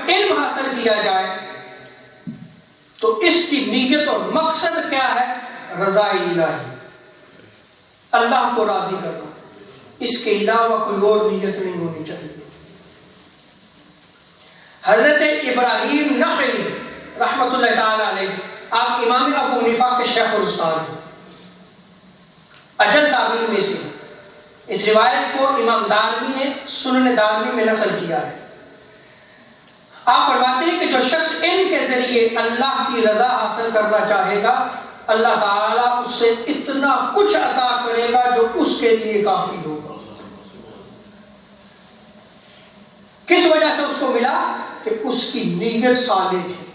علم حاصل کیا جائے تو اس کی نیت اور مقصد کیا ہے؟ رضا الہی، اللہ کو راضی کرنا، اس کے علاوہ کوئی اور نیت نہیں ہونی چاہیے۔ حضرت ابراہیم نخعی رحمۃ اللہ تعالی علیہ، آپ امام ابو حنیفہ کے شیخ اور استاد ہیں، اجل تابعین میں سے ہیں۔ اس روایت کو امام دارمی نے سنن دارمی میں نقل کیا ہے۔ آپ فرماتے ہیں کہ جو شخص علم کے ذریعے اللہ کی رضا حاصل کرنا چاہے گا، اللہ تعالیٰ اس سے اتنا کچھ عطا کرے گا جو اس کے لیے کافی ہوگا۔ کس وجہ سے اس کو ملا؟ کہ اس کی نیت صالح تھی،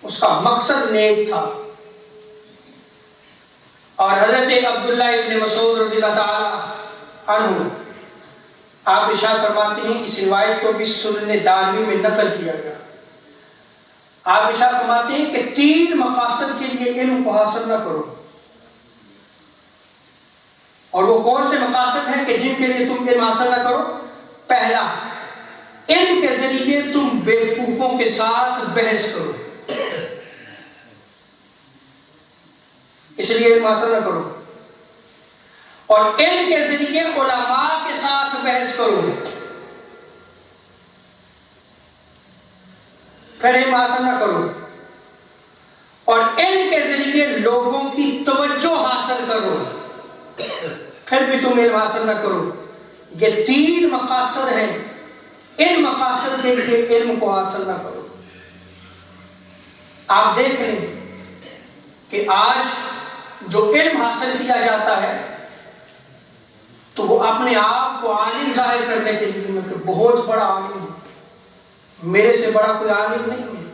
اس کا مقصد نیک تھا۔ اور حضرت عبداللہ ابن مسعود رضی اللہ تعالی عنہ آپ ارشاد فرماتے ہیں، اس روایت کو بھی سنن دارمی میں نقل کیا گیا، آپ ارشاد فرماتے ہیں کہ 3 مقاصد کے لیے علم کو حاصل نہ کرو، اور وہ کون سے مقاصد ہیں کہ جن کے لیے تم علم حاصل نہ کرو؟ پہلا، علم کے ذریعے تم بیوقوفوں کے ساتھ بحث کرو، اس لیے علم حاصل نہ کرو۔ اور علم کے ذریعے علماء کے ساتھ بحث کرو، پھر علم حاصل نہ کرو۔ اور علم کے ذریعے لوگوں کی توجہ حاصل کرو، پھر بھی تم علم حاصل نہ کرو۔ یہ 3 مقاصد ہیں، ان مقاصد کے لیے علم کو حاصل نہ کرو۔ آپ دیکھ لیں کہ آج جو علم حاصل کیا جاتا ہے تو وہ اپنے آپ کو عالم ظاہر کرنے کے لیے میں کہ بہت بڑا عالم ہوں، میرے سے بڑا کوئی عالم نہیں ہے،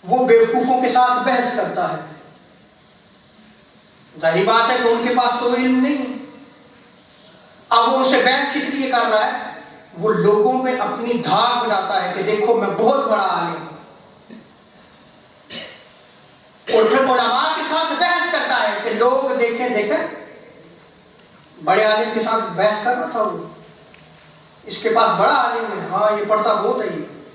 وہ بیوقوفوں کے ساتھ بحث کرتا ہے۔ ظاہر بات ہے کہ ان کے پاس تو علم نہیں ہے، اب وہ ان سے بحث کس لیے کر رہا ہے؟ وہ لوگوں میں اپنی دھاک بڑھاتا ہے کہ دیکھو میں بہت بڑا عالم ہوں، اور پھر علماء کے ساتھ بحث کرتا ہے کہ لوگ دیکھیں بڑے عالم کے ساتھ بحث کر رہا تھا وہ، اس کے پاس بڑا عالم ہے، ہاں یہ پڑھتا بہت ہے یہ۔